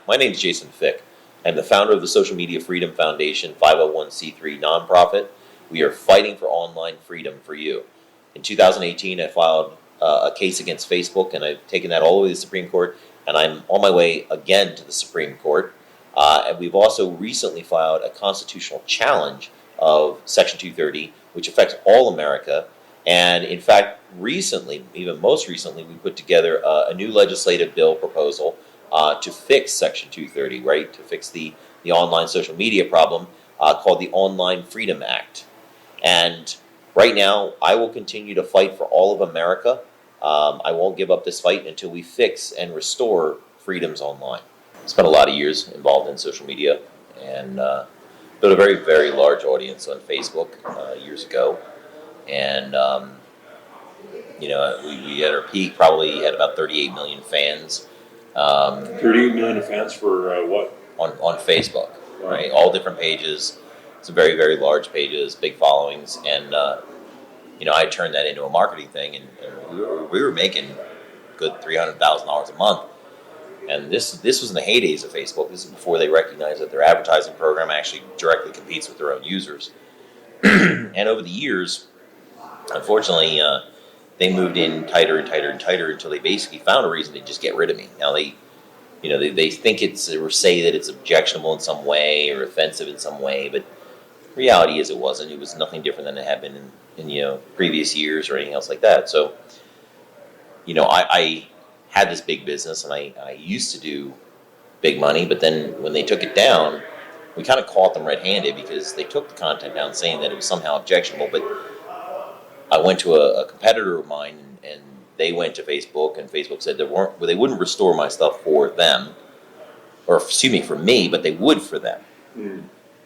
my name is Jason Fyk. I'm the founder of the Social Media Freedom Foundation, 501c3 nonprofit. We are fighting for online freedom for you. In 2018, I filed a case against Facebook, and I've taken that all the way to the Supreme Court, and I'm on my way again to the Supreme Court. And we've also recently filed a constitutional challenge of Section 230, which affects all America. And in fact, recently, even most recently, we put together a new legislative bill proposal to fix Section 230, right? To fix the online social media problem called the Online Freedom Act. And right now, I will continue to fight for all of America. I won't give up this fight until we fix and restore freedoms online. Spent a lot of years involved in social media and built a very, very large audience on Facebook years ago. And, we at our peak probably had about 38 million fans. 38 million fans for what? On Facebook, wow. Right? All different pages. It's very, very large pages, big followings. And, I turned that into a marketing thing, and we were making good $300,000 a month. And this was in the heydays of Facebook. This is before they recognized that their advertising program actually directly competes with their own users. And over the years, unfortunately, they moved in tighter and tighter and tighter until they basically found a reason to just get rid of me. Now they think or say that it's objectionable in some way or offensive in some way, but reality is it wasn't. It was nothing different than it had been in previous years or anything else like that. So, I had this big business, and I used to do big money, but then when they took it down, we kind of caught them red-handed because they took the content down saying that it was somehow objectionable. But I went to a competitor of mine, and they went to Facebook, and Facebook said they wouldn't restore my stuff for them, or excuse me, for me, but they would for them.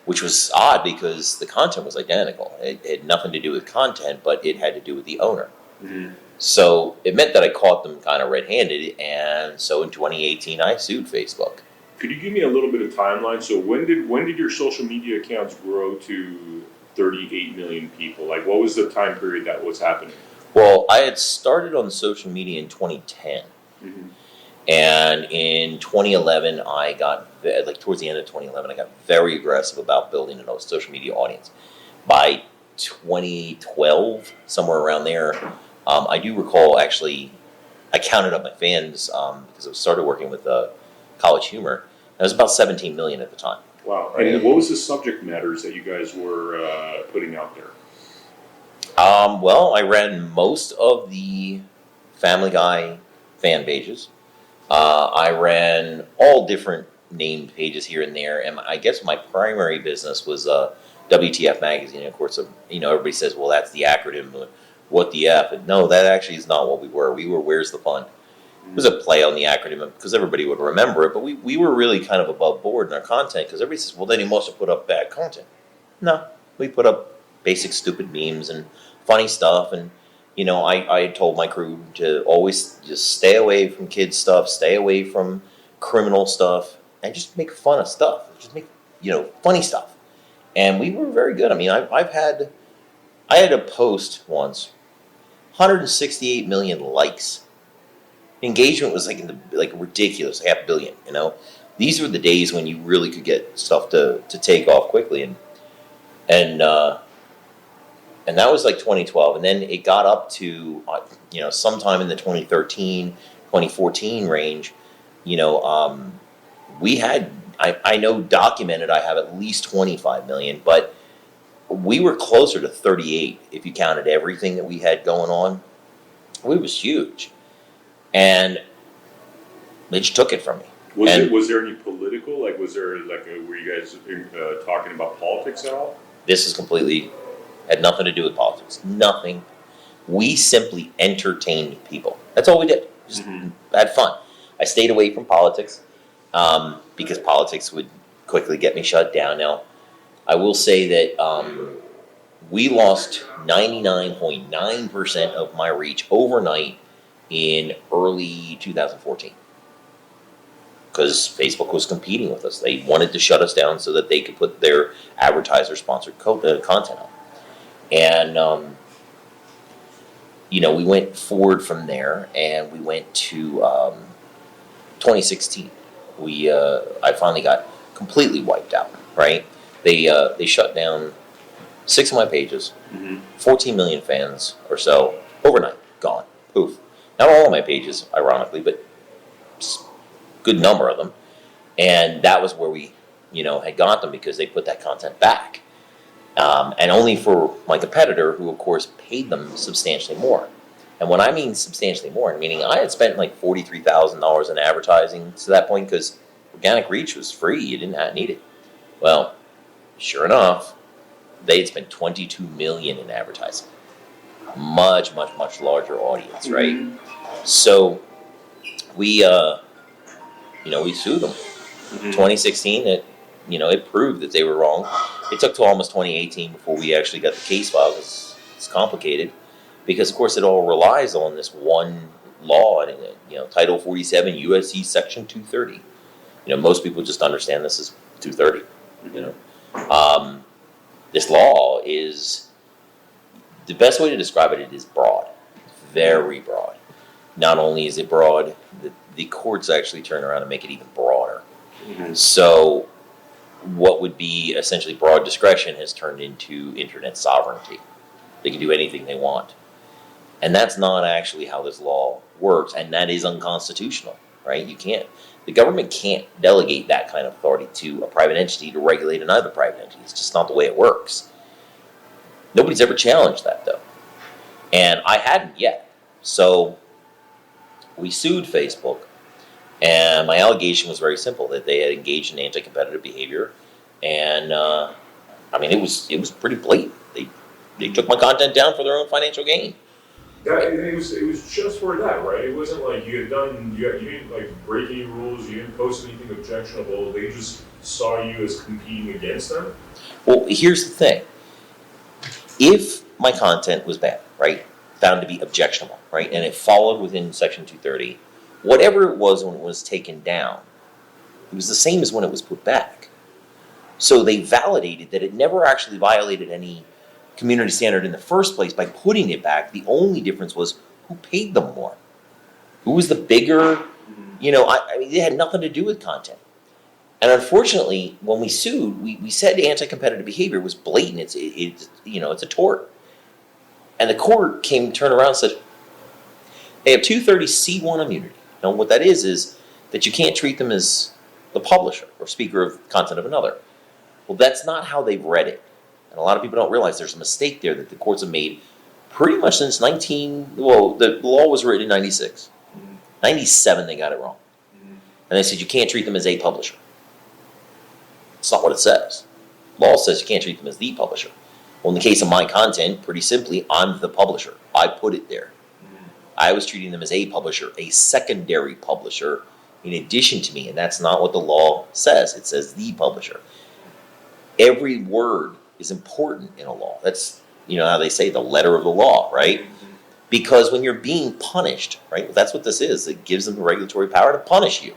Which was odd because the content was identical. It had nothing to do with content, but it had to do with the owner. Mm-hmm. So it meant that I caught them kind of red-handed, and so in 2018 I sued Facebook. Could you give me a little bit of timeline? So when did your social media accounts grow to 38 million people? Like, what was the time period that was happening? Well, I had started on social media in 2010. Mm-hmm. And in 2011, I got, towards the end of 2011, I got very aggressive about building a social media audience. By 2012, somewhere around there, I do recall, actually, I counted up my fans because I started working with College Humor. And it was about 17 million at the time. Wow. And what was the subject matters that you guys were putting out there? Well, I ran most of the Family Guy fan pages. I ran all different named pages here and there, and I guess my primary business was WTF magazine. And of course, everybody says, "Well, that's the acronym. What the F?" And no, that actually is not what we were. We were Where's the Fun? It was a play on the acronym because everybody would remember it, but we were really kind of above board in our content because everybody says, "Well, then you must have put up bad content." No, we put up basic stupid memes and funny stuff, and I told my crew to always just stay away from kids stuff, stay away from criminal stuff, and just make fun of stuff. Just make, funny stuff. And we were very good. I mean, I had a post once, 168 million likes. Engagement was ridiculous, 500 million, These were the days when you really could get stuff to take off quickly. And that was like 2012, and then it got up to, sometime in the 2013, 2014 range, we had, I know documented I have at least 25 million, but we were closer to 38 if you counted everything that we had going on. It was huge. And they just took it from me. Was there any political, was there were you guys talking about politics at all? This is completely... had nothing to do with politics. Nothing. We simply entertained people. That's all we did. Just had fun. I stayed away from politics because politics would quickly get me shut down. Now, I will say that we lost 99.9% of my reach overnight in early 2014 because Facebook was competing with us. They wanted to shut us down so that they could put their advertiser-sponsored content up. And, we went forward from there, and we went to 2016. I finally got completely wiped out, right? They shut down 6 of my pages, 14 million fans or so, overnight, gone, poof. Not all of my pages, ironically, but good number of them. And that was where we, had got them because they put that content back. And only for my competitor, who of course paid them substantially more. And when I mean substantially more, meaning I had spent like $43,000 in advertising to that point because organic reach was free. You didn't need it. Well, sure enough, they had spent $22 million in advertising. Much, much, much larger audience, right? Mm-hmm. So we sued them. 2016, it proved that they were wrong. It took till almost 2018 before we actually got the case filed. It's complicated because, of course, it all relies on this one law, Title 47 USC Section 230. Most people just understand this as 230. This law is, the best way to describe it, it is broad, very broad. Not only is it broad, the courts actually turn around and make it even broader. Mm-hmm. So what would be essentially broad discretion has turned into internet sovereignty. They can do anything they want. And that's not actually how this law works, and that is unconstitutional, right? The government can't delegate that kind of authority to a private entity to regulate another private entity. It's just not the way it works. Nobody's ever challenged that, though. And I hadn't yet. So we sued Facebook, and my allegation was very simple, that they had engaged in anti-competitive behavior, and it was pretty blatant. They took my content down for their own financial gain. It was just for that, right? It wasn't like you didn't like break any rules, you didn't post anything objectionable. They just saw you as competing against them. Well, here's the thing: if my content was bad, right, found to be objectionable, right, and it followed within Section 230, whatever it was when it was taken down, it was the same as when it was put back. So they validated that it never actually violated any community standard in the first place by putting it back. The only difference was who paid them more. Who was the bigger, it had nothing to do with content. And unfortunately, when we sued, we said anti-competitive behavior was blatant. It's a tort. And the court turned around and said, they have 230C1 immunity. Now, what that is that you can't treat them as the publisher or speaker of content of another. Well, that's not how they've read it. And a lot of people don't realize there's a mistake there that the courts have made pretty much since the law was written in 96. 97, they got it wrong. And they said you can't treat them as a publisher. It's not what it says. Law says you can't treat them as the publisher. Well, in the case of my content, pretty simply, I'm the publisher. I put it there. I was treating them as a publisher, a secondary publisher, in addition to me, and that's not what the law says. It says the publisher. Every word is important in a law. That's, how they say the letter of the law, right? Because when you're being punished, right, that's what this is. It gives them the regulatory power to punish you.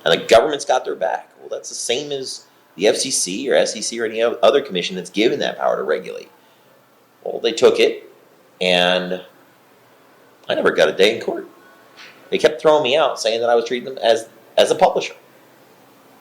And the government's got their back. Well, that's the same as the FCC or SEC or any other commission that's given that power to regulate. Well, they took it, and I never got a day in court. They kept throwing me out, saying that I was treating them as a publisher.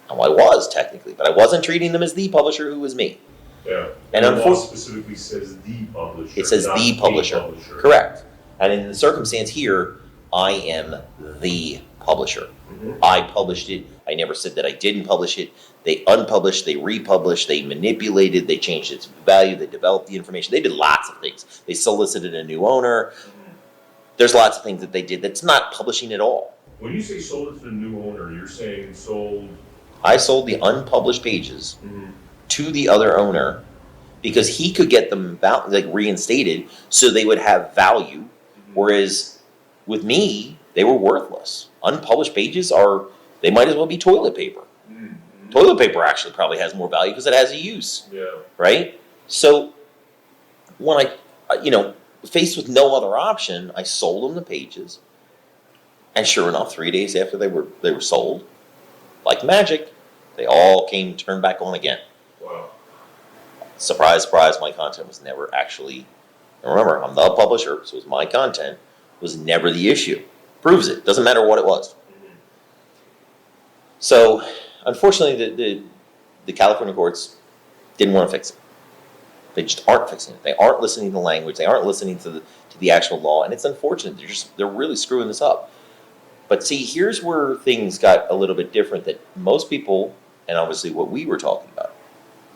Well, I was, technically, but I wasn't treating them as the publisher, who was me. Yeah. And the law specifically says the publisher. It says the publisher. Correct. And in the circumstance here, I am the publisher. Mm-hmm. I published it. I never said that I didn't publish it. They unpublished, they republished, they manipulated, they changed its value, they developed the information. They did lots of things. They solicited a new owner. There's lots of things that they did that's not publishing at all. When you say sold it to a new owner, you're saying sold... I sold the unpublished pages to the other owner because he could get them reinstated so they would have value, whereas with me, they were worthless. Unpublished pages they might as well be toilet paper. Toilet paper actually probably has more value because it has a use, right? So when I, faced with no other option, I sold them the pages, and sure enough, 3 days after they were sold, like magic, they all turned back on again. Wow. Surprise, surprise, my content was never actually, remember, I'm the publisher, so it was my content, was never the issue. Proves it. Doesn't matter what it was. So, unfortunately, the California courts didn't want to fix it. They just aren't fixing it. They aren't listening to the language. They aren't listening to the actual law, and it's unfortunate. They're really screwing this up. But see, here's where things got a little bit different. That most people, and obviously what we were talking about,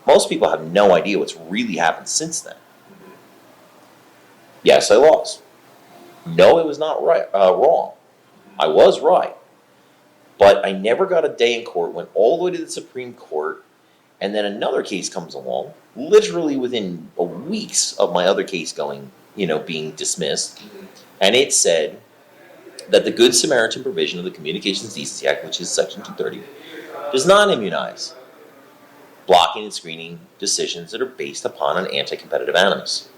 most people have no idea what's really happened since then. Yes, I lost. No, it was not right, wrong. I was right. But I never got a day in court, went all the way to the Supreme Court, and then another case comes along, literally within weeks of my other case being dismissed, and it said that the Good Samaritan provision of the Communications Decency Act, which is Section 230, does not immunize blocking and screening decisions that are based upon an anti-competitive animus.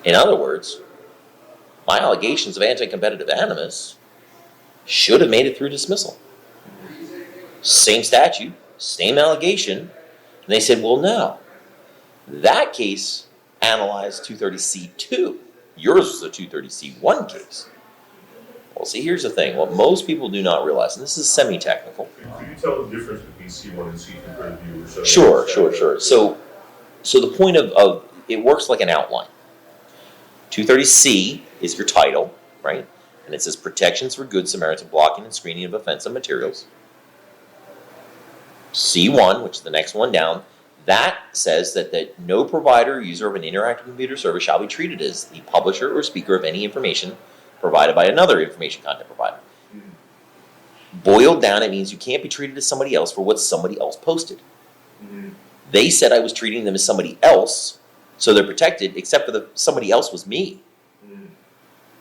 In other words, my allegations of anti-competitive animus should have made it through dismissal. Same statute, same allegation, and they said, well, no. That case analyzed 230C2. Yours was a 230C1 case. Well, see, here's the thing. What most people do not realize, and this is semi-technical. Could you tell the difference between C1 and C2 for the viewers? Sure. So the point of it works like an outline. 230C is your title, right? And it says protections for Good Samaritan blocking and screening of offensive materials. C1, which is the next one down, that says that no provider or user of an interactive computer service shall be treated as the publisher or speaker of any information provided by another information content provider. Boiled down, it means you can't be treated as somebody else for what somebody else posted. They said I was treating them as somebody else, so they're protected, except for somebody else was me.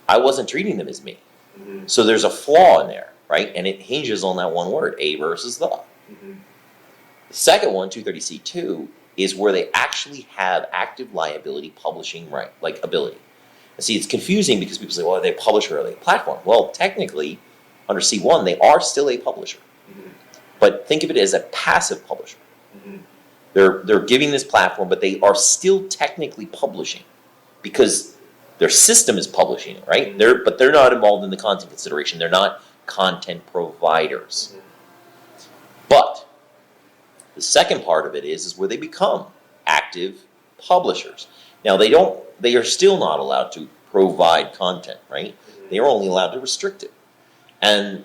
I wasn't treating them as me. So there's a flaw in there, right? And it hinges on that one word, a versus the. The second one, 230C2, is where they actually have active liability publishing right, like ability. And see, it's confusing because people say, well, are they a publisher or are they a platform? Well, technically, under C1, they are still a publisher. But think of it as a passive publisher. They're giving this platform, but they are still technically publishing because their system is publishing it, right? But they're not involved in the content consideration. They're not content providers. But the second part of it is where they become active publishers. Now they are still not allowed to provide content, right? They are only allowed to restrict it. And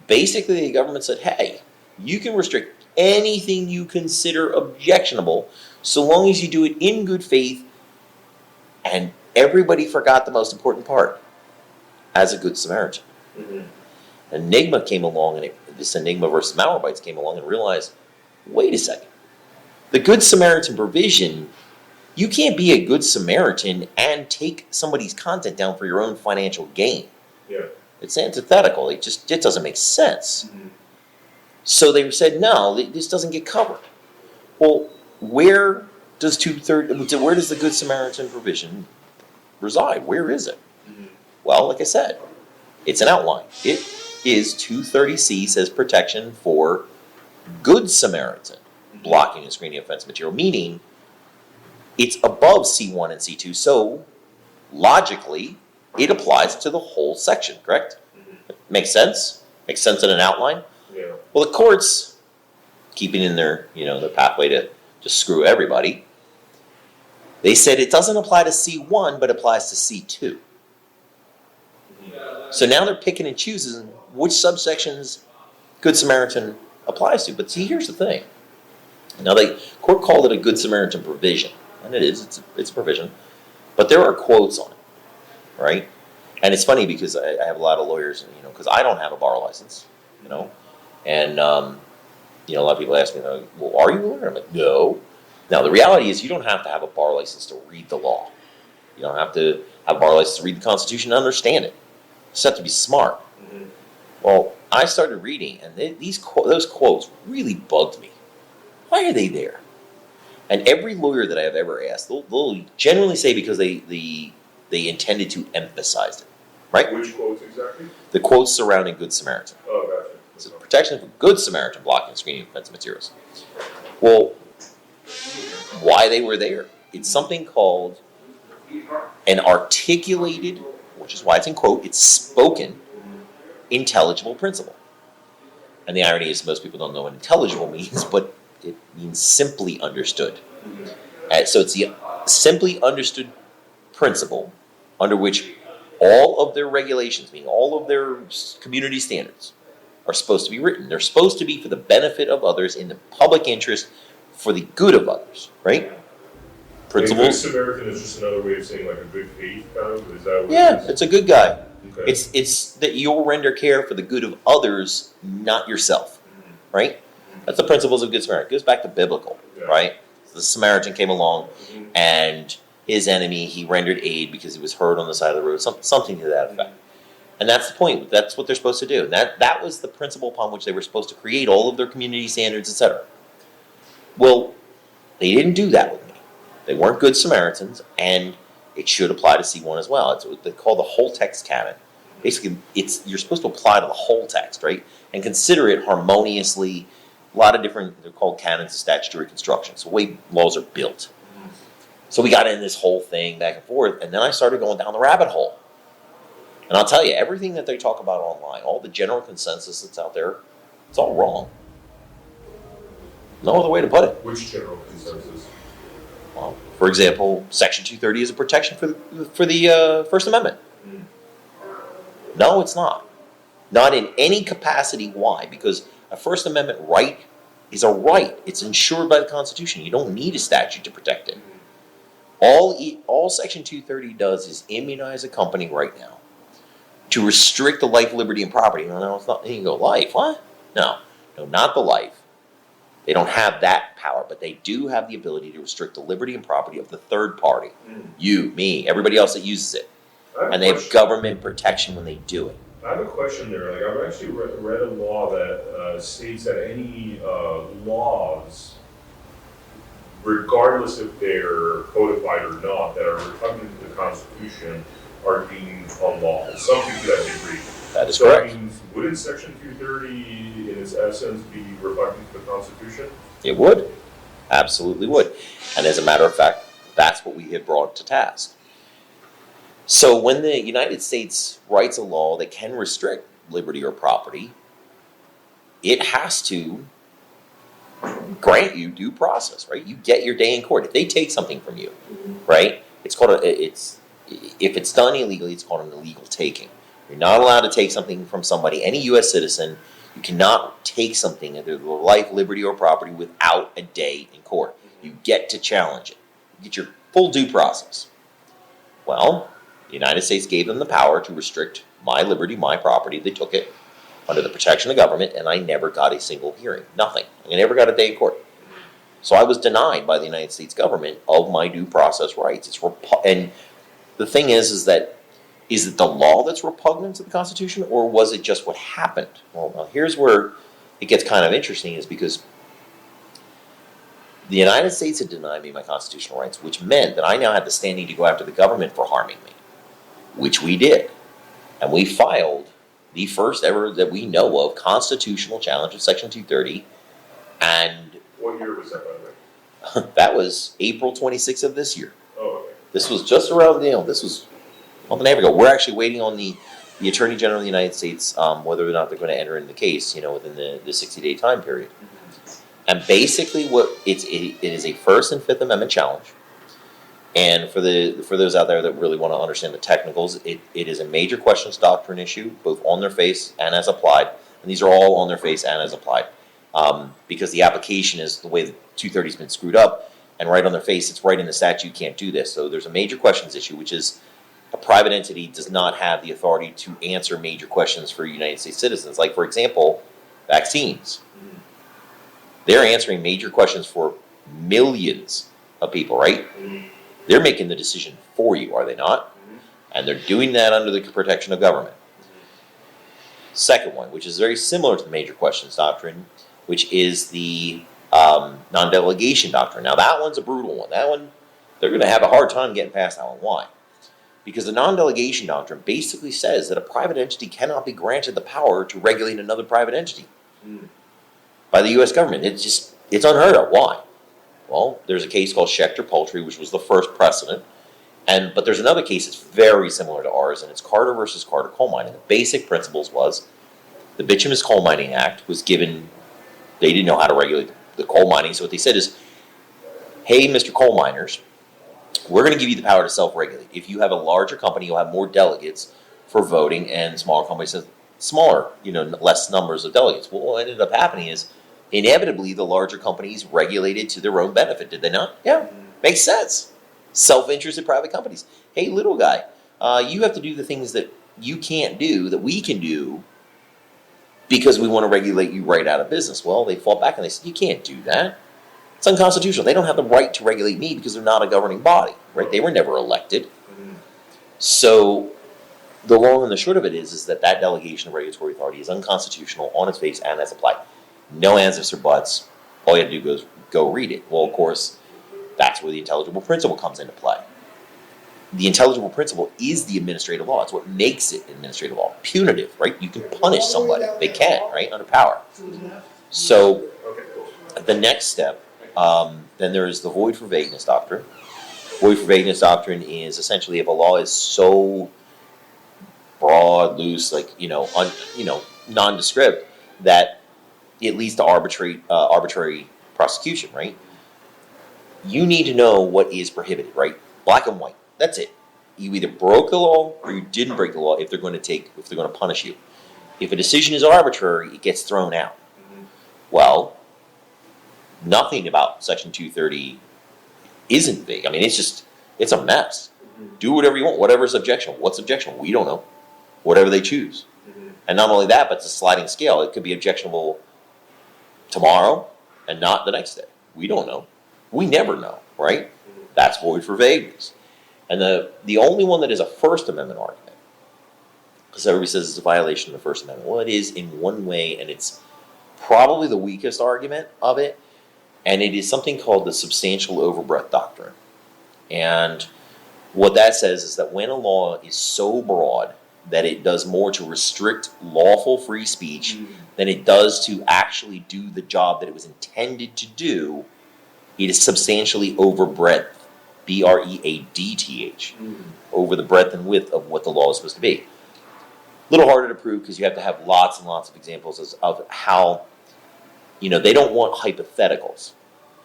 basically the government said, hey, you can restrict anything you consider objectionable so long as you do it in good faith. And everybody forgot the most important part, as a Good Samaritan. Enigma came along, and this Enigma versus Malwarebytes came along and realized, wait a second. The Good Samaritan provision, you can't be a Good Samaritan and take somebody's content down for your own financial gain. Yeah. It's antithetical. It doesn't make sense. So they said, no, this doesn't get covered. Well, where does the Good Samaritan provision reside? Where is it? Well, like I said, it's an outline. It is 230C says protection for Good Samaritan blocking and screening offense material, meaning it's above C1 and C2, so logically it applies to the whole section, correct? Makes sense? Makes sense in an outline? Yeah. Well, the courts, keeping in their pathway to just screw everybody, they said it doesn't apply to C1, but applies to C2. So now they're picking and choosing which subsections Good Samaritan applies to. But see, here's the thing. Now, the court called it a Good Samaritan provision, and it is. It's a provision. But there are quotes on it, right? And it's funny because I have a lot of lawyers, because I don't have a bar license, and a lot of people ask me, well, are you a lawyer? I'm like, no. Now, the reality is you don't have to have a bar license to read the law. You don't have to have a bar license to read the Constitution and understand it. You just have to be smart. Well, I started reading, and those quotes really bugged me. Why are they there? And every lawyer that I have ever asked, they'll generally say because they intended to emphasize it, right? Which quotes exactly? The quotes surrounding Good Samaritan. Oh, gotcha. It's a protection for Good Samaritan blocking and screening offensive materials. Well, why they were there? It's something called an articulated, which is why it's in quote, it's spoken, intelligible principle. And the irony is most people don't know what intelligible means, but it means simply understood. So it's the simply understood principle under which all of their regulations, meaning all of their community standards, are supposed to be written. They're supposed to be for the benefit of others, in the public interest, for the good of others, right? Principles. Good Samaritan is just another way of saying like a good faith kind of? Is that what Yeah, it is? it's a good guy. Okay. It's that you'll render care for the good of others, not yourself, right? That's the principles of Good Samaritan. It goes back to biblical, right? The Samaritan came along, and his enemy, he rendered aid because he was hurt on the side of the road, something to that effect. And that's the point. That's what they're supposed to do. And that was the principle upon which they were supposed to create all of their community standards, etc. Well, they didn't do that with me. They weren't good Samaritans, and it should apply to C1 as well. It's what they call the whole text canon. Basically, you're supposed to apply to the whole text, right? And consider it harmoniously. A lot of different, they're called canons of statutory construction. So the way laws are built. So we got in this whole thing back and forth, and then I started going down the rabbit hole. And I'll tell you, everything that they talk about online, all the general consensus that's out there, it's all wrong. No other way to put it. Which general consensus? Well, for example, Section 230 is a protection for the First Amendment. No, it's not. Not in any capacity. Why? Because a First Amendment right is a right. It's ensured by the Constitution. You don't need a statute to protect it. All Section 230 does is immunize a company right now to restrict the life, liberty, and property. No, it's not. You can go, life, what? No, not the life. They don't have that power, but they do have the ability to restrict the liberty and property of the third party. You, me, everybody else that uses it. And they have government protection when they do it. I have a question there. Like, I've actually read a law that states that any laws, regardless if they're codified or not, that are repugnant to the Constitution, are deemed unlawful. Something to that degree. That is correct. I mean, wouldn't Section 230, in its essence, be repugnant to the Constitution? It would. Absolutely would. And as a matter of fact, that's what we had brought to task. So when the United States writes a law that can restrict liberty or property, it has to grant you due process, right? You get your day in court. If they take something from you, right? If it's done illegally, it's called an illegal taking. You're not allowed to take something from somebody, any U.S. citizen. You cannot take something, either life, liberty, or property, without a day in court. You get to challenge it. You get your full due process. Well, the United States gave them the power to restrict my liberty, my property. They took it under the protection of government, and I never got a single hearing. Nothing. I never got a day in court. So I was denied by the United States government of my due process rights. And the thing is that, is it the law that's repugnant to the Constitution, or was it just what happened? Well, now here's where it gets kind of interesting, is because the United States had denied me my constitutional rights, which meant that I now had the standing to go after the government for harming me, which we did. And we filed the first ever that we know of constitutional challenge of Section 230. And What year was that, by the way? that was April 26th of this year. Oh, okay. This was just around, this was a month and a half ago. We're actually waiting on the Attorney General of the United States, whether or not they're going to enter in the case, within the 60-day time period. And basically it is a First and Fifth Amendment challenge. And for those out there that really want to understand the technicals, it is a major questions doctrine issue, both on their face and as applied. And these are all on their face and as applied. Because the application is the way that 230 has been screwed up, and right on their face, it's right in the statute, you can't do this. So there's a major questions issue, which is a private entity does not have the authority to answer major questions for United States citizens. Like, for example, vaccines. They're answering major questions for millions of people, right? They're making the decision for you, are they not? And they're doing that under the protection of government. Second one, which is very similar to the major questions doctrine, which is the non-delegation doctrine. Now, that one's a brutal one. That one, they're going to have a hard time getting past that one. Why? Because the non-delegation doctrine basically says that a private entity cannot be granted the power to regulate another private entity by the U.S. government. It's unheard of. Why? Well, there's a case called Schechter-Poultry, which was the first precedent. But there's another case that's very similar to ours, and it's Carter versus Carter Coal Mine. And the basic principles was The Bituminous Coal Mining Act was given, they didn't know how to regulate the coal mining, so what they said is, hey, Mr. Coal Miners, we're going to give you the power to self-regulate. If you have a larger company, you'll have more delegates for voting, and smaller companies have smaller, less numbers of delegates. Well, what ended up happening is, inevitably, the larger companies regulated to their own benefit, did they not? Yeah, makes sense. Self-interested private companies. Hey, little guy, you have to do the things that you can't do, that we can do, because we want to regulate you right out of business. Well, they fought back and they said, you can't do that. It's unconstitutional. They don't have the right to regulate me because they're not a governing body, right? They were never elected. So the long and the short of it is that delegation of regulatory authority is unconstitutional on its face and as applied. No ands, ifs, or buts. All you have to do is go read it. Well, of course, that's where the intelligible principle comes into play. The intelligible principle is the administrative law. It's what makes it administrative law. Punitive, right? You can punish somebody. They can, right? Under power. So the next step, then there is the void for vagueness doctrine. Void for vagueness doctrine is essentially if a law is so broad, loose, nondescript, that it leads to arbitrary prosecution, right? You need to know what is prohibited, right? Black and white. That's it. You either broke the law or you didn't break the law if they're going to punish you. If a decision is arbitrary, it gets thrown out. Well, nothing about Section 230 isn't vague. I mean, it's a mess. Do whatever you want. Whatever's objectionable. What's objectionable? We don't know. Whatever they choose. And not only that, but it's a sliding scale. It could be objectionable tomorrow and not the next day. We don't know. We never know, right? That's void for vagueness. And the only one that is a First Amendment argument, because everybody says it's a violation of the First Amendment. Well, it is in one way, and it's probably the weakest argument of it, and it is something called the substantial overbreadth doctrine. And what that says is that when a law is so broad that it does more to restrict lawful free speech than it does to actually do the job that it was intended to do, it is substantially overbreadth. B-R-E-A-D-T-H, over the breadth and width of what the law is supposed to be. A little harder to prove because you have to have lots and lots of examples of how, they don't want hypotheticals.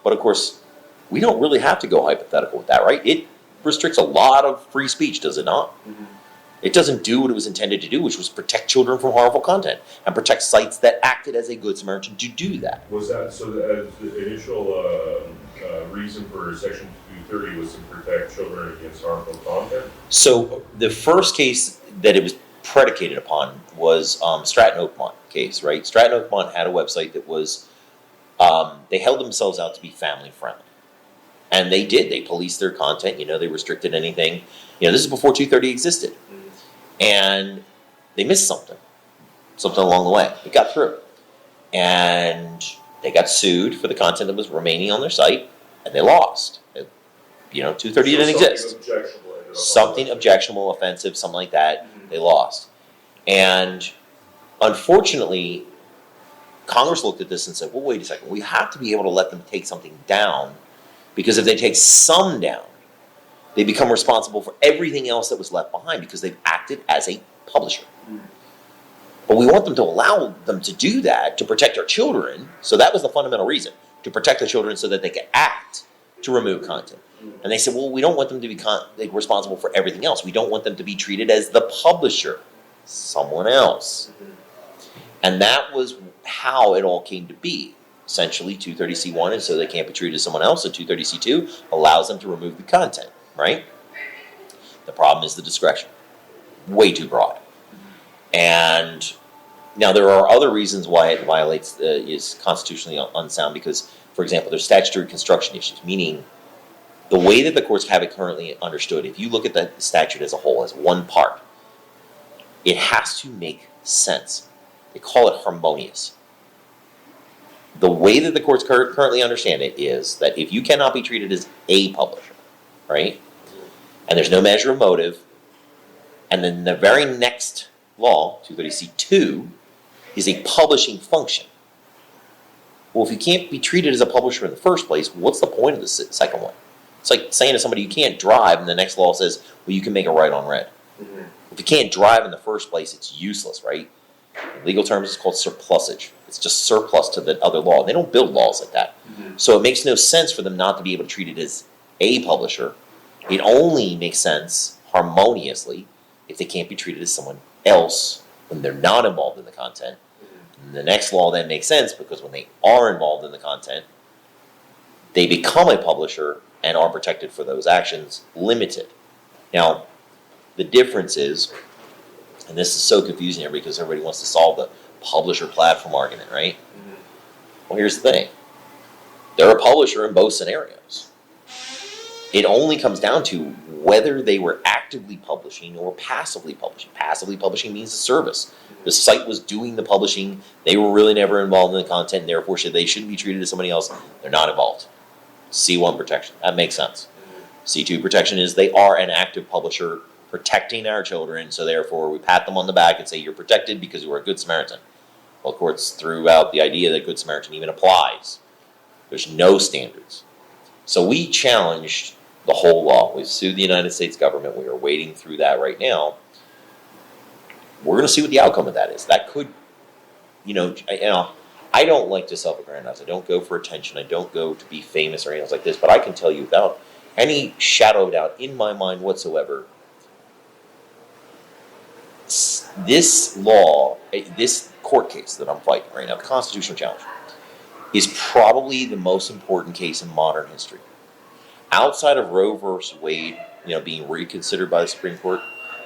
But of course, we don't really have to go hypothetical with that, right? It restricts a lot of free speech, does it not? It doesn't do what it was intended to do, which was protect children from harmful content and protect sites that acted as a good Samaritan to do that. Was that, so the initial reason for Section 230 was to protect children against harmful content? So the first case that it was predicated upon was Stratton Oakmont case, right? Stratton Oakmont had a website that was, they held themselves out to be family friendly. And they did. They policed their content. They restricted anything. This is before 230 existed. And they missed something along the way. It got through. And they got sued for the content that was remaining on their site, and they lost. 230 didn't exist. Something objectionable, offensive, something like that, they lost. And unfortunately, Congress looked at this and said, well, wait a second, we have to be able to let them take something down, because if they take some down, they become responsible for everything else that was left behind because they've acted as a publisher. But we want them to allow them to do that to protect our children. So that was the fundamental reason, to protect the children so that they could act to remove content. And they said, well, we don't want them to be responsible for everything else. We don't want them to be treated as the publisher, someone else. And that was how it all came to be. Essentially, 230C1 is so they can't be treated as someone else, so 230C2 allows them to remove the content, right? The problem is the discretion. Way too broad. And now there are other reasons why it violates, is constitutionally unsound, because, for example, there's statutory construction issues, meaning the way that the courts have it currently understood, if you look at the statute as a whole, as one part, it has to make sense. They call it harmonious. The way that the courts currently understand it is that if you cannot be treated as a publisher, right, and there's no measure of motive, and then the very next law, 230C2, is a publishing function. Well, if you can't be treated as a publisher in the first place, what's the point of the second one? It's like saying to somebody you can't drive, and the next law says, well, you can make a right on red. If you can't drive in the first place, it's useless, right? Legal terms is called surplusage. It's just surplus to the other law. They don't build laws like that. So it makes no sense for them not to be able to treat it as a publisher. It only makes sense harmoniously if they can't be treated as someone else when they're not involved in the content. And the next law then makes sense because when they are involved in the content, they become a publisher and are protected for those actions, limited. Now, the difference is, and this is so confusing because everybody wants to solve the publisher platform argument, right? Well, here's the thing. They're a publisher in both scenarios. It only comes down to whether they were actively publishing or passively publishing. Passively publishing means a service. The site was doing the publishing. They were really never involved in the content, and therefore they shouldn't be treated as somebody else. They're not involved. C1 protection. That makes sense. C2 protection is they are an active publisher protecting our children, so therefore we pat them on the back and say you're protected because you were a Good Samaritan. Well, courts threw out the idea that Good Samaritan even applies. There's no standards. So we challenged the whole law. We've sued the United States government. We are wading through that right now. We're going to see what the outcome of that is. That could, I don't like to self-aggrandize. I don't go for attention. I don't go to be famous or anything like this. But I can tell you without any shadow of doubt in my mind whatsoever, this law, this court case that I'm fighting right now, the constitutional challenge, is probably the most important case in modern history. Outside of Roe versus Wade, being reconsidered by the Supreme Court,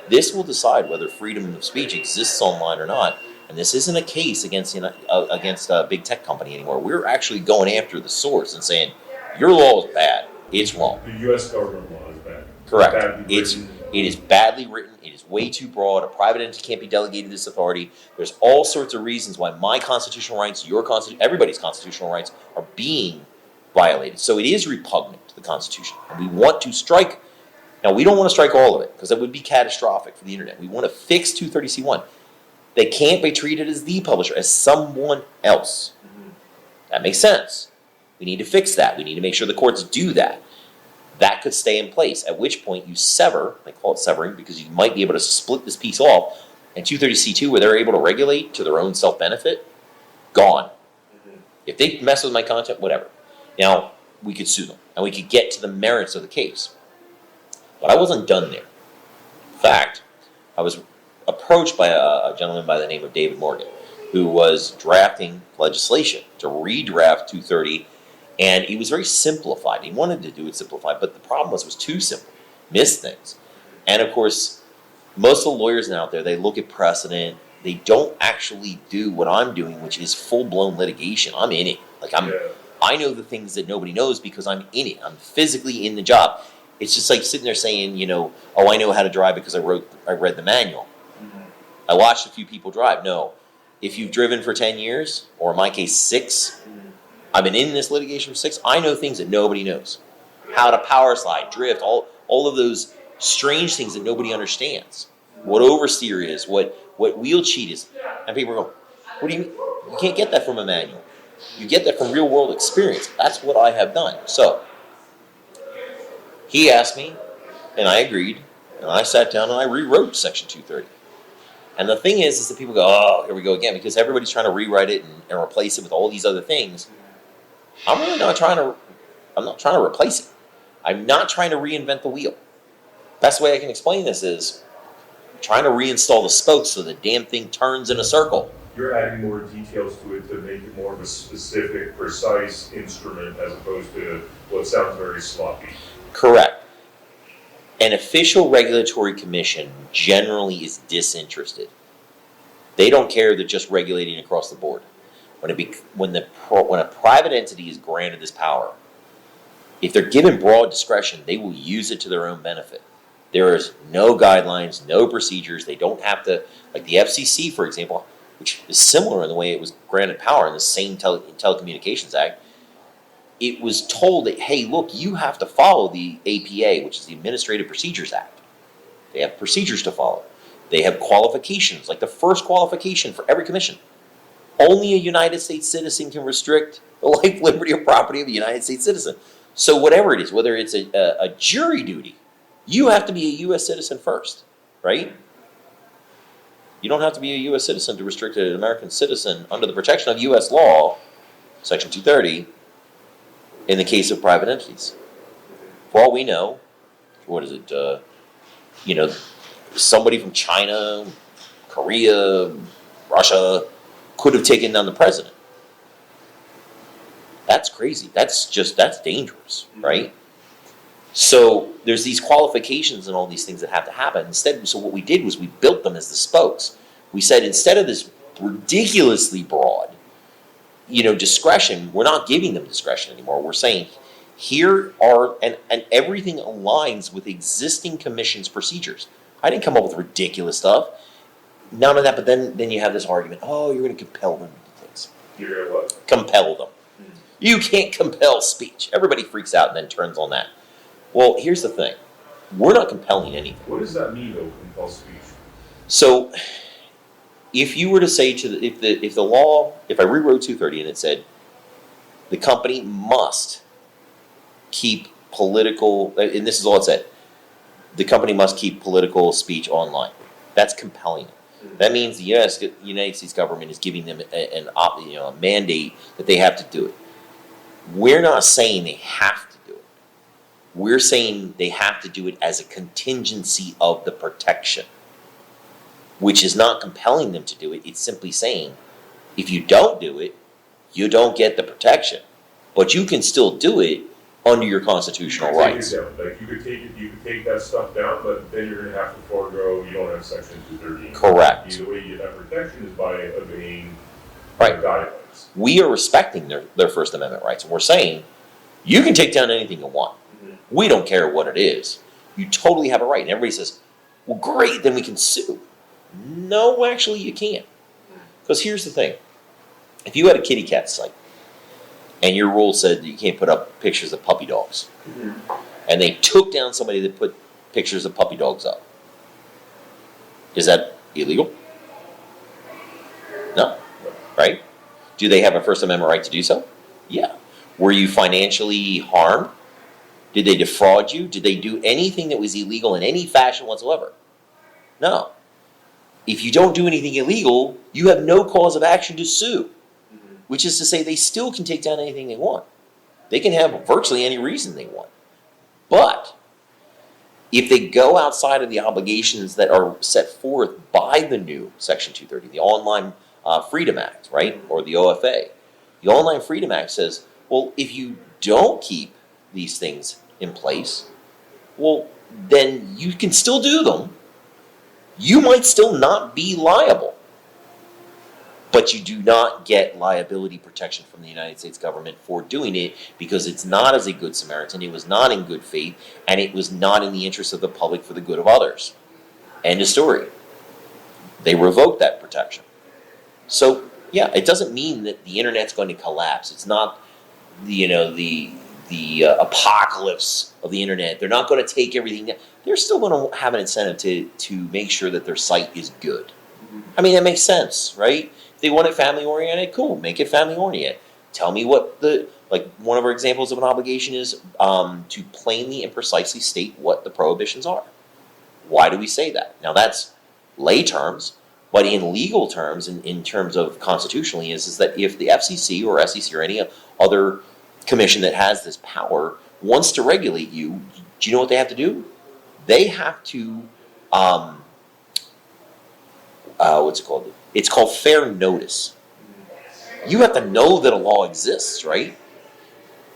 this will decide whether freedom of speech exists online or not. And this isn't a case against a big tech company anymore. We're actually going after the source and saying, your law is bad. It's wrong. The U.S. government law is bad. Correct. It is badly written. It is way too broad. A private entity can't be delegated this authority. There's all sorts of reasons why my constitutional rights, everybody's constitutional rights are being violated. So it is repugnant to the Constitution. And we want to strike. Now, we don't want to strike all of it because that would be catastrophic for the internet. We want to fix 230C1. They can't be treated as the publisher, as someone else. That makes sense. We need to fix that. We need to make sure the courts do that. That could stay in place, at which point you sever, they call it severing, because you might be able to split this piece off, and 230C2, where they're able to regulate to their own self-benefit, gone. If they mess with my content, whatever. Now, we could sue them, and we could get to the merits of the case. But I wasn't done there. In fact, I was approached by a gentleman by the name of David Morgan, who was drafting legislation to redraft 230, and he was very simplified. He wanted to do it simplified, but the problem was it was too simple. Missed things. And of course, most of the lawyers out there, they look at precedent. They don't actually do what I'm doing, which is full-blown litigation. I'm in it. I know the things that nobody knows because I'm in it. I'm physically in the job. It's just like sitting there saying, I know how to drive because I read the manual. I watched a few people drive. No. If you've driven for 10 years, or in my case, 6, I've been in this litigation for 6, I know things that nobody knows. How to power slide, drift, all of those strange things that nobody understands. What oversteer is, what wheel cheat is. And people go, what do you mean? You can't get that from a manual. You get that from real world experience. That's what I have done. So, he asked me, and I agreed, and I sat down and I rewrote Section 230. And the thing is that people go, oh, here we go again, because everybody's trying to rewrite it and replace it with all these other things. I'm not trying to replace it. I'm not trying to reinvent the wheel. Best way I can explain this is I'm trying to reinstall the spokes so the damn thing turns in a circle. You're adding more details to it to make it more of a specific, precise instrument as opposed to what sounds very sloppy. Correct. An official regulatory commission generally is disinterested. They don't care, they're just regulating across the board. When a private entity is granted this power, if they're given broad discretion, they will use it to their own benefit. There is no guidelines, no procedures. They don't have to, like the FCC, for example, which is similar in the way it was granted power in the same Telecommunications Act. It was told that, hey, look, you have to follow the APA, which is the Administrative Procedures Act. They have procedures to follow. They have qualifications, like the first qualification for every commission. Only a United States citizen can restrict the life, liberty, or property of a United States citizen. So whatever it is, whether it's a jury duty, you have to be a U.S. citizen first, right? You don't have to be a U.S. citizen to restrict an American citizen under the protection of U.S. law, Section 230, in the case of private entities. For all we know, what is it? Somebody from China, Korea, Russia could have taken down the president. That's crazy. That's dangerous, right? So there's these qualifications and all these things that have to happen. Instead, so what we did was we built them as the spokes. We said instead of this ridiculously broad, discretion, we're not giving them discretion anymore. We're saying here are, and everything aligns with existing commission's procedures. I didn't come up with ridiculous stuff. None of that, but then you have this argument, oh, you're going to compel them to do things. You're going to what? Compel them. You can't compel speech. Everybody freaks out and then turns on that. Well, here's the thing. We're not compelling anything. What does that mean, though, compel speech? So, if you were to say if I rewrote 230 and it said the company must keep political, and this is all it said, the company must keep political speech online. That's compelling. That means the United States government is giving them a mandate that they have to do it. We're not saying they have to do it. We're saying they have to do it as a contingency of the protection, which is not compelling them to do it. It's simply saying, if you don't do it, you don't get the protection. But you can still do it under your constitutional rights. Like you could take that stuff down, but then you're going to have to forego. You don't have Section 230. Correct. The way you get that protection is by obeying Right. guidelines. We are respecting their First Amendment rights, and we're saying you can take down anything you want. We don't care what it is. You totally have a right. And everybody says, well, great, then we can sue. No, actually, you can't. Because here's the thing. If you had a kitty cat site, and your rule said that you can't put up pictures of puppy dogs, and they took down somebody that put pictures of puppy dogs up, is that illegal? No. Right? Do they have a First Amendment right to do so? Yeah. Were you financially harmed? Did they defraud you? Did they do anything that was illegal in any fashion whatsoever? No. If you don't do anything illegal, you have no cause of action to sue, which is to say they still can take down anything they want. They can have virtually any reason they want. But if they go outside of the obligations that are set forth by the new Section 230, the Online Freedom Act, right, or the OFA, the Online Freedom Act says, well, if you don't keep these things in place, well, then you can still do them. You might still not be liable, but you do not get liability protection from the United States government for doing it because it's not as a good Samaritan, it was not in good faith, and it was not in the interest of the public for the good of others. End of story. They revoked that protection. So, yeah, it doesn't mean that the internet's going to collapse. It's not, the apocalypse of the internet. They're not going to take everything down. They're still going to have an incentive to make sure that their site is good. I mean, that makes sense, right? If they want it family-oriented, cool, make it family-oriented. Tell me what one of our examples of an obligation is to plainly and precisely state what the prohibitions are. Why do we say that? Now, that's lay terms, but in legal terms, in terms of constitutionally, is that if the FCC or SEC or any other commission that has this power wants to regulate you, do you know what they have to do? They have to, what's it called? It's called fair notice. You have to know that a law exists, right?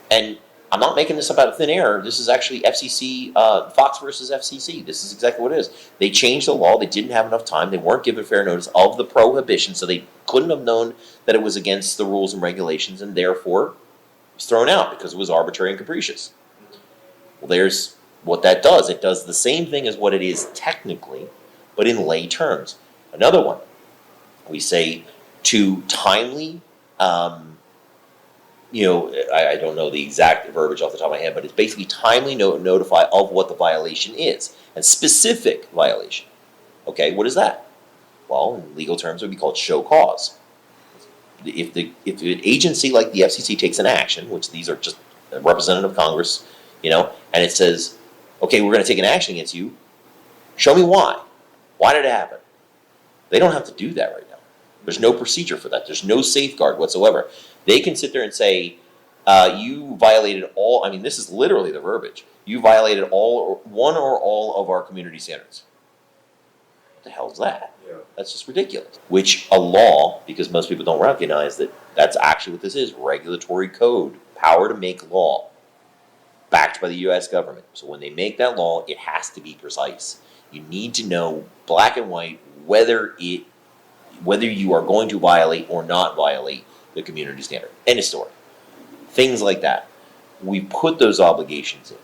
And I'm not making this up out of thin air. This is actually FCC, Fox versus FCC. This is exactly what it is. They changed the law. They didn't have enough time. They weren't given fair notice of the prohibition, so they couldn't have known that it was against the rules and regulations, and therefore it was thrown out because it was arbitrary and capricious. Well, there's what that does. It does the same thing as what it is technically, but in lay terms. Another one, we say to timely, I don't know the exact verbiage off the top of my head, but it's basically timely notify of what the violation is, and specific violation. Okay, what is that? Well, in legal terms, it would be called show cause. If an agency like the FCC takes an action, which these are just a representative of Congress, and it says, okay, we're going to take an action against you, show me why. Why did it happen? They don't have to do that right now. There's no procedure for that. There's no safeguard whatsoever. They can sit there and say, you violated all, I mean, this is literally the verbiage. You violated one or all of our community standards. What the hell is that? Yeah. That's just ridiculous. Which a law, because most people don't recognize that that's actually what this is, regulatory code, power to make law, backed by the U.S. government. So when they make that law, it has to be precise. You need to know black and white whether you are going to violate or not violate the community standard. End of story. Things like that. We put those obligations in.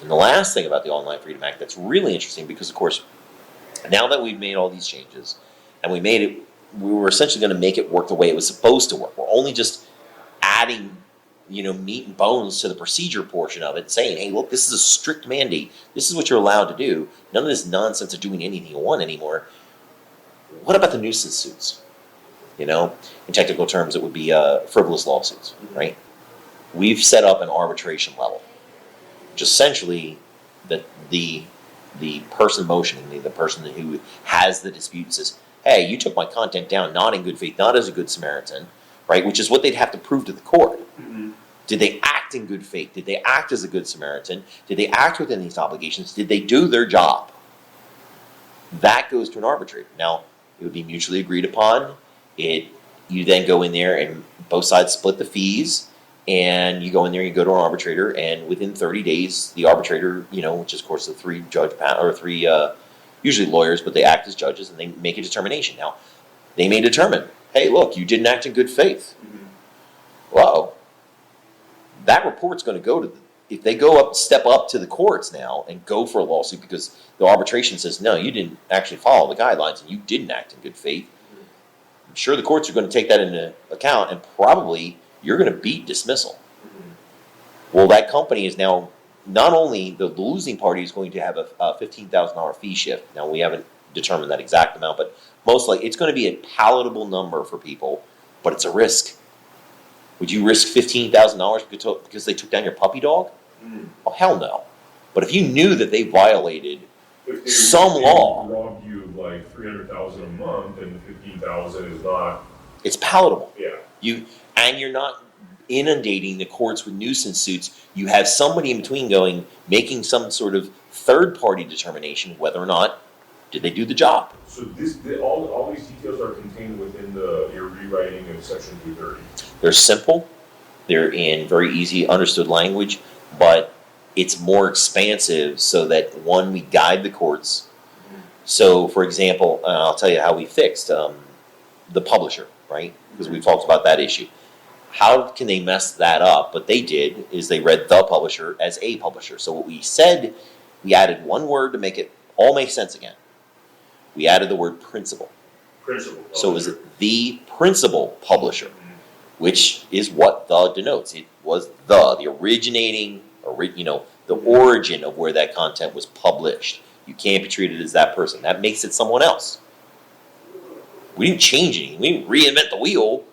And the last thing about the Online Freedom Act that's really interesting, because of course, now that we've made all these changes, and we were essentially going to make it work the way it was supposed to work. We're only just adding, meat and bones to the procedure portion of it, saying, hey, look, this is a strict mandate. This is what you're allowed to do. None of this nonsense of doing anything you want anymore. What about the nuisance suits? In technical terms, it would be frivolous lawsuits, right? We've set up an arbitration level, which essentially the person motioning, the person who has the dispute says, hey, you took my content down not in good faith, not as a good Samaritan, right? Which is what they'd have to prove to the court. Mm-hmm. Did they act in good faith? Did they act as a good Samaritan? Did they act within these obligations? Did they do their job? That goes to an arbitrator. Now, it would be mutually agreed upon. You then go in there and both sides split the fees, and you go in there and you go to an arbitrator, and within 30 days, the arbitrator, which is of course the three-judge panel, or three, usually lawyers, but they act as judges, and they make a determination. Now, they may determine, hey, look, you didn't act in good faith. Mm-hmm. Well, that report's going to go to if they step up to the courts now and go for a lawsuit because the arbitration says, no, you didn't actually follow the guidelines and you didn't act in good faith. I'm sure the courts are going to take that into account, and probably you're going to beat dismissal. Mm-hmm. Well, that company is now, not only the losing party is going to have a $15,000 fee shift. Now, we haven't determined that exact amount, but most likely it's going to be a palatable number for people, but it's a risk. Would you risk $15,000 because they took down your puppy dog? Mm. Oh, hell no. But if you knew that they violated some if law, they robbed you of like $300,000 a month, and $15,000 is not. it's palatable. Yeah. And you're not inundating the courts with nuisance suits. You have somebody in between making some sort of third-party determination whether or not did they do the job. So all these details are contained within your rewriting of Section 230. They're simple. They're in very easy, understood language, but it's more expansive so that, one, we guide the courts. So, for example, I'll tell you how we fixed the publisher, right? Because we've talked about that issue. How can they mess that up? What they did is they read the publisher as a publisher. So what we said, we added one word to make it all make sense again. We added the word principal. Principal. So it was the principal publisher, which is what the denotes. It was the originating, the origin of where that content was published. You can't be treated as that person. That makes it someone else. We didn't change anything. We didn't reinvent the wheel.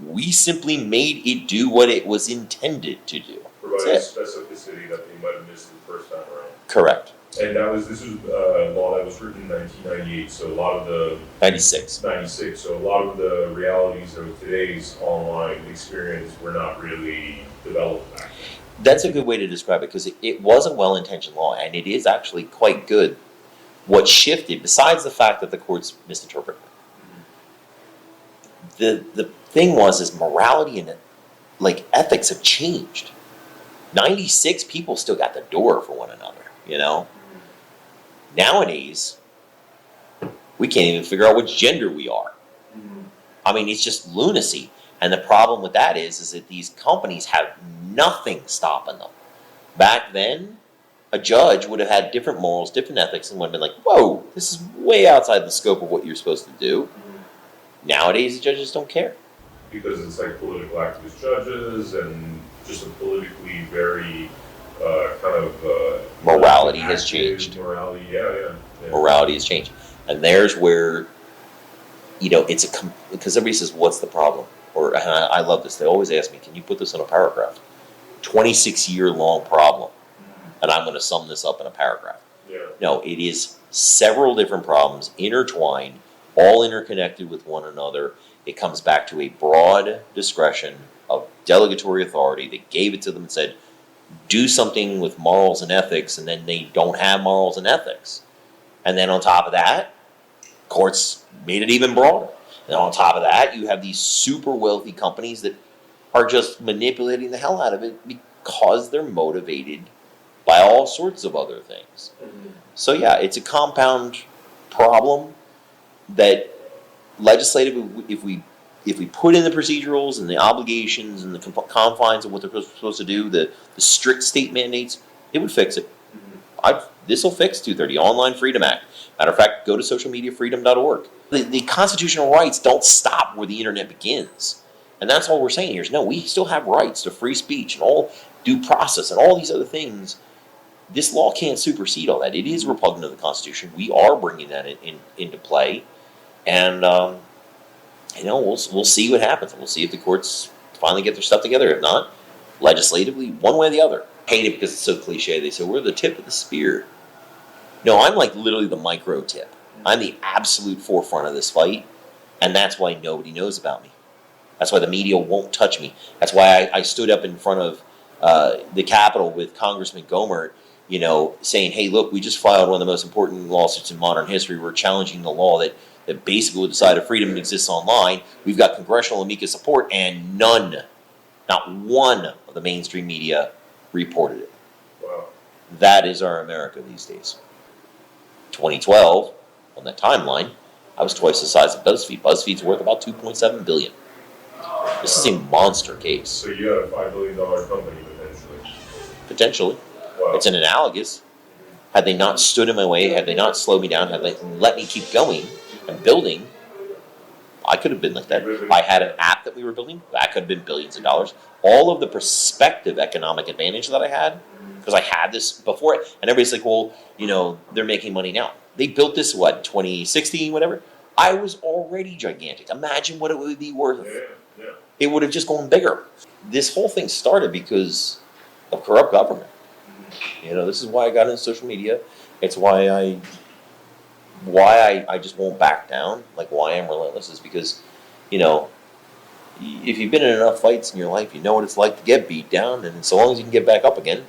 We simply made it do what it was intended to do. Provide specificity that they might have missed the first time around. Correct. And this was a law that was written in 1998, so a lot of the 96. 96. So a lot of the realities of today's online experience were not really developed back then. That's a good way to describe it, because it was a well-intentioned law, and it is actually quite good. What shifted, besides the fact that the courts misinterpreted it, the thing is morality and ethics have changed. 96 people still got the door for one another, Nowadays, we can't even figure out which gender we are. I mean, it's just lunacy. And the problem with that is that these companies have nothing stopping them. Back then, a judge would have had different morals, different ethics, and would have been like, whoa, this is way outside the scope of what you're supposed to do. Nowadays, the judges don't care. Because it's like political activist judges and just a politically very morality has changed. Morality, yeah. Morality has changed. And there's where, it's because everybody says, what's the problem? Or, and I love this, they always ask me, can you put this in a paragraph? 26-year-long problem. And I'm going to sum this up in a paragraph. Yeah. No, it is several different problems intertwined, all interconnected with one another. It comes back to a broad discretion of delegatory authority. They gave it to them and said, do something with morals and ethics, and then they don't have morals and ethics. And then on top of that, courts made it even broader. And on top of that, you have these super wealthy companies that are just manipulating the hell out of it because they're motivated by all sorts of other things. So yeah, it's a compound problem that legislatively, if we put in the procedurals and the obligations and the confines of what they're supposed to do, the strict state mandates, it would fix it. This will fix 230, Online Freedom Act. Matter of fact, go to socialmediafreedom.org. The constitutional rights don't stop where the internet begins. And that's all we're saying here is, no, we still have rights to free speech and all due process and all these other things. This law can't supersede all that. It is repugnant to the Constitution. We are bringing that into play. And, we'll see what happens. We'll see if the courts finally get their stuff together. If not, legislatively, one way or the other. I hate it because it's so cliche. They say, we're the tip of the spear. No, I'm like literally the micro tip. I'm the absolute forefront of this fight, and that's why nobody knows about me. That's why the media won't touch me. That's why I stood up in front of the Capitol with Congressman Gohmert, saying, hey, look, we just filed one of the most important lawsuits in modern history. We're challenging the law that basically will decide if freedom exists online. We've got congressional amicus support, and not one of the mainstream media reported it. Wow. That is our America these days. 2012, on that timeline, I was twice the size of BuzzFeed. BuzzFeed's worth about $2.7 billion. This is a monster case. So you have a $5 billion company potentially. Potentially. Wow. It's an analogous. Had they not stood in my way, had they not slowed me down, had they let me keep going and building, I could have been like that. I had an app that we were building. That could have been billions of dollars. All of the prospective economic advantage that I had, because I had this before, and everybody's like, well, they're making money now. They built this, 2016, whatever. I was already gigantic. Imagine what it would be worth. Yeah. It would have just gone bigger. This whole thing started because of corrupt government. This is why I got into social media. It's why I just won't back down. Like why I'm relentless is because, if you've been in enough fights in your life, you know what it's like to get beat down, and so long as you can get back up again,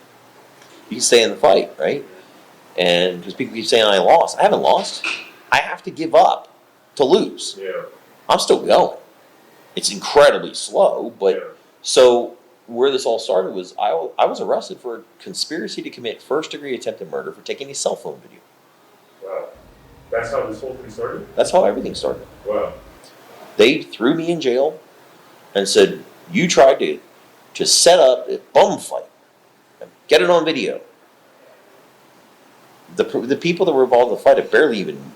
you can stay in the fight, right? And because people keep saying I lost. I haven't lost. I have to give up to lose. Yeah. I'm still going. It's incredibly slow, but Yeah. So where this all started was I was arrested for a conspiracy to commit first-degree attempted murder for taking a cell phone video. Wow. That's how this whole thing started? That's how everything started. Wow. They threw me in jail and said, you tried to set up a bum fight and get it on video. The people that were involved in the fight,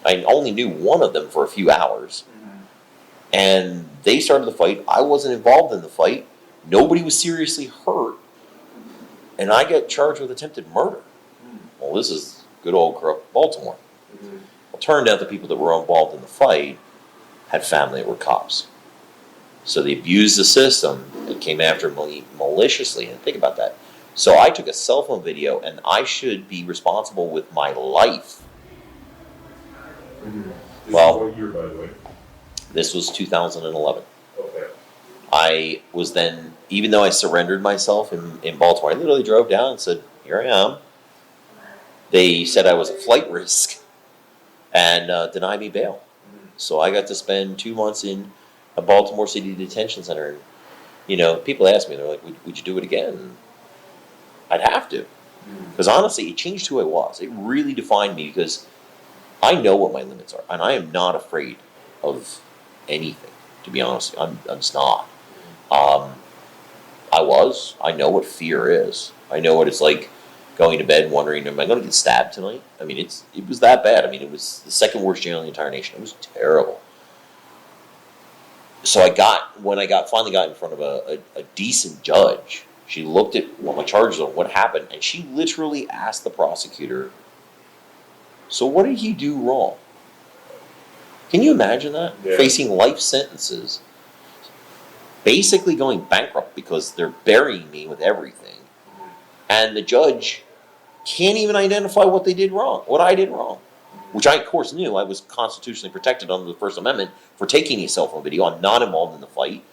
I only knew one of them for a few hours. And they started the fight. I wasn't involved in the fight. Nobody was seriously hurt. And I got charged with attempted murder. Well, this is good old corrupt Baltimore. Well, it turned out the people that were involved in the fight had family that were cops. So they abused the system and came after me maliciously. And think about that. So I took a cell phone video, and I should be responsible with my life. This Well, is what year, by the way? This was 2011. Okay. I was then, even though I surrendered myself in Baltimore, I literally drove down and said, here I am. They said I was a flight risk and denied me bail. So I got to spend 2 months in a Baltimore City detention center. And, people ask me, they're like, would you do it again? I'd have to. Because honestly, it changed who I was. It really defined me because I know what my limits are. And I am not afraid of anything, to be honest. I'm just not. I know what fear is. I know what it's like going to bed wondering, am I going to get stabbed tonight? I mean, it was that bad. I mean, it was the second worst jail in the entire nation. It was terrible. So when I finally got in front of a decent judge, she looked at what my charges are, what happened, and she literally asked the prosecutor, so what did he do wrong? Can you imagine that? Yeah. Facing life sentences, basically going bankrupt because they're burying me with everything. And the judge can't even identify what they did wrong, what I did wrong. which I, of course, knew I was constitutionally protected under the First Amendment for taking a cell phone video. I'm not involved in the fight.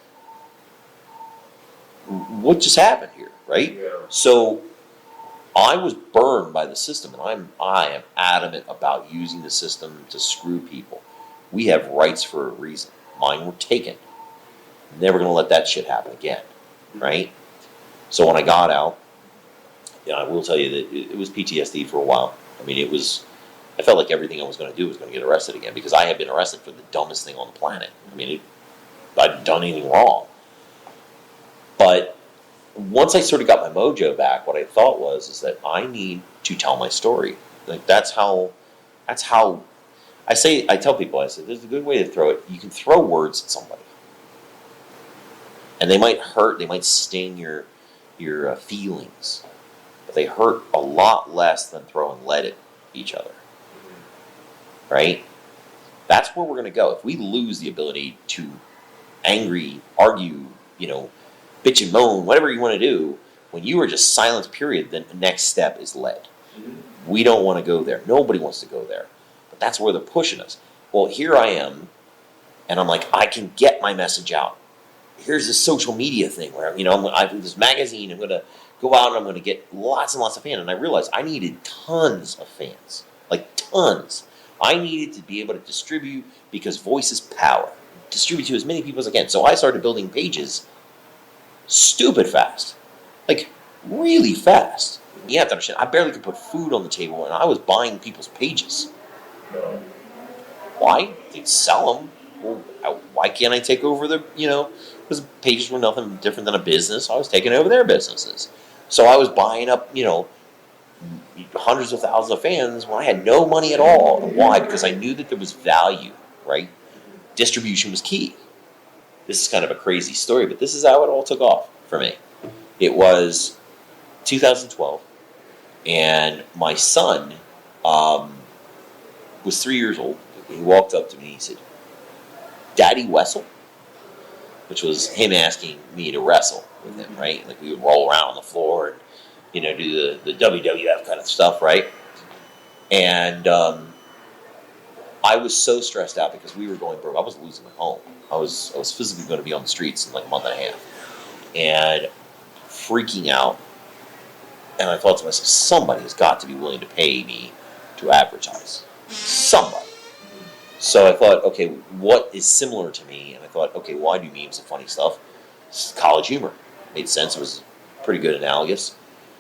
What just happened here, right? Yeah. So I was burned by the system, and I am adamant about using the system to screw people. We have rights for a reason. Mine were taken. Never going to let that shit happen again, right? So when I got out, I will tell you that it was PTSD for a while. I mean, I felt like everything I was going to do was going to get arrested again because I had been arrested for the dumbest thing on the planet. I mean, I'd done anything wrong. But once I sort of got my mojo back, what I thought is that I need to tell my story. Like that's how I tell people, I say, there's a good way to throw it. You can throw words at somebody. And they might hurt, they might sting your feelings. But they hurt a lot less than throwing lead at each other. Right? That's where we're going to go. If we lose the ability to argue, bitch and moan, whatever you want to do, when you are just silence, period, then the next step is lead. We don't want to go there. Nobody wants to go there. But that's where they're pushing us. Well, here I am, and I'm like, I can get my message out. Here's this social media thing where, I have this magazine, I'm going to go out and I'm going to get lots and lots of fans. And I realized I needed tons of fans. Like tons. I needed to be able to distribute because voice is power. Distribute to as many people as I can. So I started building pages stupid fast. Like really fast. You have to understand, I barely could put food on the table and I was buying people's pages. Why? They'd sell them. Well, why can't I take over because pages were nothing different than a business. I was taking over their businesses. So I was buying up, hundreds of thousands of fans when I had no money at all. And why? Because I knew that there was value, right? Distribution was key. This is kind of a crazy story, but this is how it all took off for me. It was 2012, and my son was 3 years old. He walked up to me and he said, "Daddy wrestle?" Which was him asking me to wrestle with him, right? Like we would roll around on the floor and, do the WWF kind of stuff, right? And I was so stressed out because we were going broke. I was losing my home. I was physically going to be on the streets in like a month and a half. And freaking out. And I thought to myself, somebody has got to be willing to pay me to advertise. Somebody. So I thought, okay, what is similar to me? And I thought, okay, well, I do memes and funny stuff. It's college humor. Made sense. It was pretty good analogous.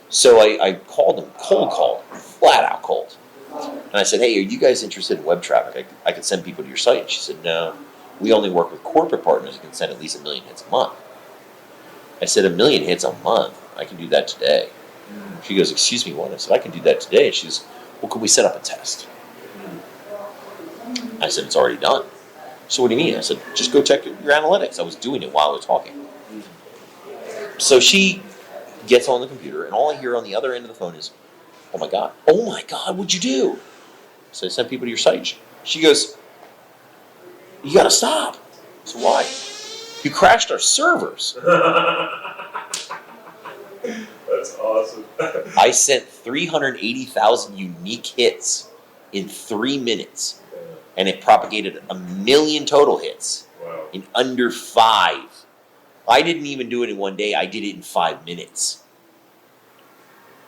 So I called him, cold called, flat out cold. And I said, hey, are you guys interested in web traffic? I could send people to your site. And she said, no, we only work with corporate partners who can send at least 1 million hits a month. I said, 1 million hits a month? I can do that today. She goes, excuse me, what? I said, I can do that today. She goes, well, can we set up a test? I said, it's already done. So what do you mean? I said, just go check your analytics. I was doing it while I was talking. So she gets on the computer, and all I hear on the other end of the phone is, oh my God, what'd you do? So I sent people to your site. She goes, you gotta stop. So why? You crashed our servers. That's awesome. I sent 380,000 unique hits in 3 minutes. And it propagated 1 million total hits in under 5. I didn't even do it in 1 day. I did it in 5 minutes.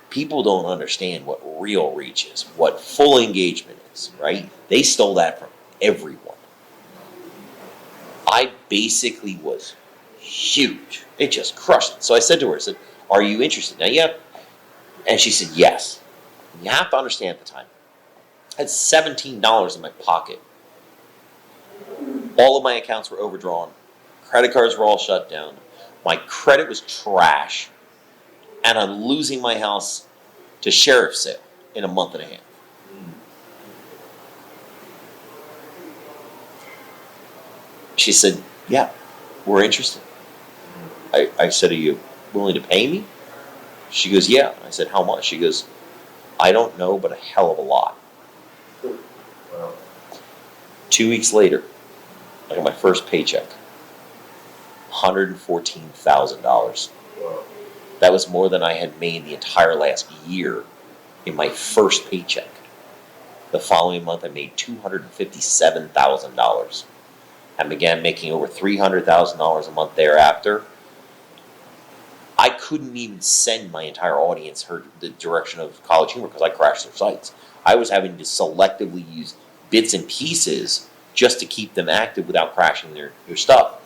People don't understand what real reach is, what full engagement is, right? They stole that from everyone. I basically was huge. It just crushed it. So I said to her, I said, are you interested? Now, yeah. And she said, yes. And you have to understand at the time, I had $17 in my pocket. All of my accounts were overdrawn. Credit cards were all shut down. My credit was trash. And I'm losing my house to sheriff's sale in a month and a half. She said, yeah, we're interested. I said, are you willing to pay me? She goes, yeah. I said, how much? She goes, I don't know, but a hell of a lot. Wow. 2 weeks later, I got my first paycheck. $114,000. Wow. That was more than I had made the entire last year in my first paycheck. The following month, I made $257,000. I began making over $300,000 a month thereafter. I couldn't even send my entire audience the direction of College Humor because I crashed their sites. I was having to selectively use bits and pieces just to keep them active without crashing their stuff.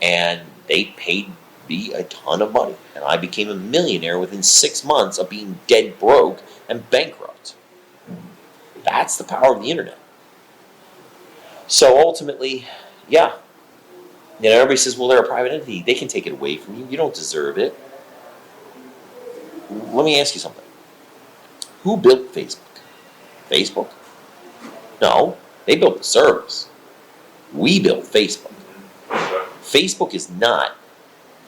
And they paid me a ton of money. And I became a millionaire within 6 months of being dead broke and bankrupt. That's the power of the internet. So ultimately, yeah. Everybody says, well, they're a private entity. They can take it away from you. You don't deserve it. Let me ask you something. Who built Facebook? Facebook? No, they built the service. We built Facebook. Facebook is not.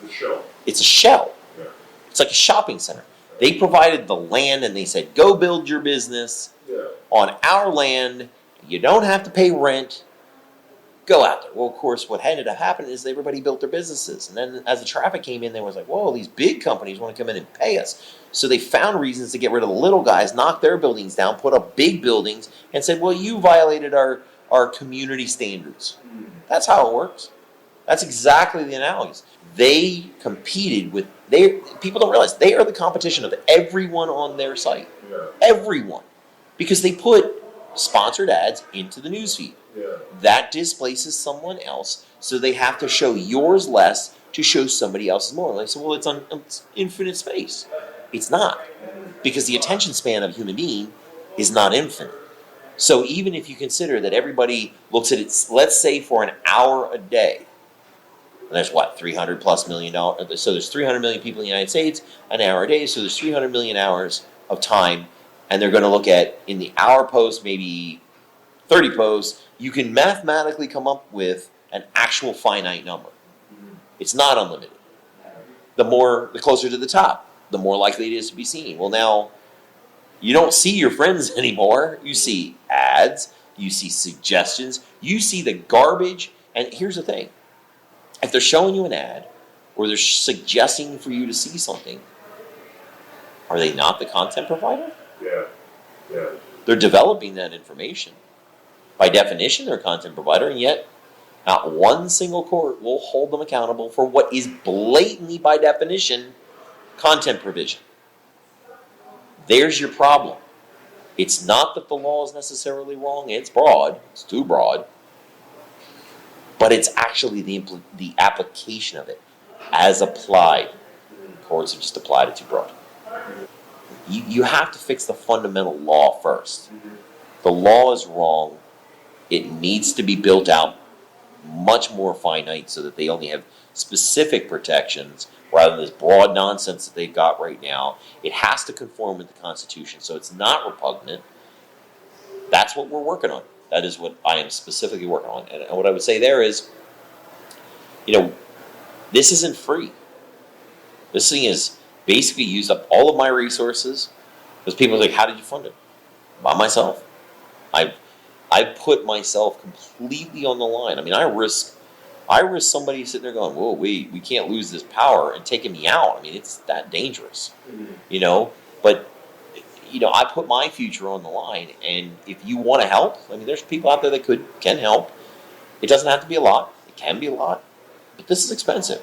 It's a shell. It's a shell. Yeah. It's like a shopping center. They provided the land and they said, go build your business on our land. You don't have to pay rent. Go out there. Well, of course, what ended up happening is everybody built their businesses. And then as the traffic came in, they was like, whoa, these big companies want to come in and pay us. So they found reasons to get rid of the little guys, knock their buildings down, put up big buildings, and said, well, you violated our community standards. That's how it works. That's exactly the analogies. They competed with, people don't realize, they are the competition of everyone on their site. Yeah. Everyone. Because they put sponsored ads into the newsfeed. Yeah. That displaces someone else, so they have to show yours less to show somebody else's more. They say, well, it's infinite space. It's not, because the attention span of a human being is not infinite. So even if you consider that everybody looks at it, let's say for an hour a day, and there's what, 300 plus million dollars, so there's 300 million people in the United States, an hour a day, so there's 300 million hours of time, and they're going to look at, in the hour post, maybe 30 posts, you can mathematically come up with an actual finite number. It's not unlimited. The closer to the top, the more likely it is to be seen. Well, now, you don't see your friends anymore. You see ads, you see suggestions, you see the garbage. And here's the thing. If they're showing you an ad, or they're suggesting for you to see something, are they not the content provider? Yeah. Yeah. They're developing that information. By definition, they're a content provider, and yet not one single court will hold them accountable for what is blatantly, by definition, content provision. There's your problem. It's not that the law is necessarily wrong. It's broad. It's too broad. But it's actually the application of it as applied. Courts have just applied it too broad. You have to fix the fundamental law first. The law is wrong. It needs to be built out much more finite so that they only have specific protections rather than this broad nonsense that they've got right now. It has to conform with the Constitution so it's not repugnant. That's what we're working on. That is what I am specifically working on. And what I would say there is, this isn't free. This thing is basically used up all of my resources because people are like, how did you fund it? By myself. I put myself completely on the line. I mean, I risk somebody sitting there going, whoa, we can't lose this power and taking me out. I mean, it's that dangerous, But, I put my future on the line. And if you want to help, I mean, there's people out there that can help. It doesn't have to be a lot. It can be a lot. But this is expensive.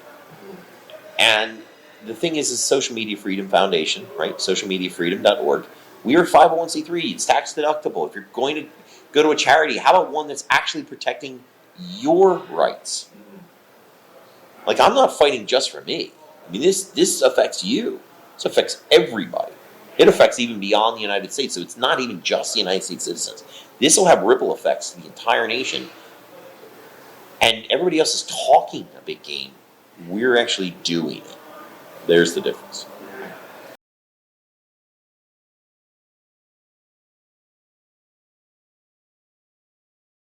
And the thing is Social Media Freedom Foundation, right? socialmediafreedom.org. We are 501c3. It's tax deductible. If you're going to go to a charity, how about one that's actually protecting your rights? Like, I'm not fighting just for me. I mean, this affects you. This affects everybody. It affects even beyond the United States. So it's not even just the United States citizens. This will have ripple effects to the entire nation. And everybody else is talking a big game. We're actually doing it. There's the difference.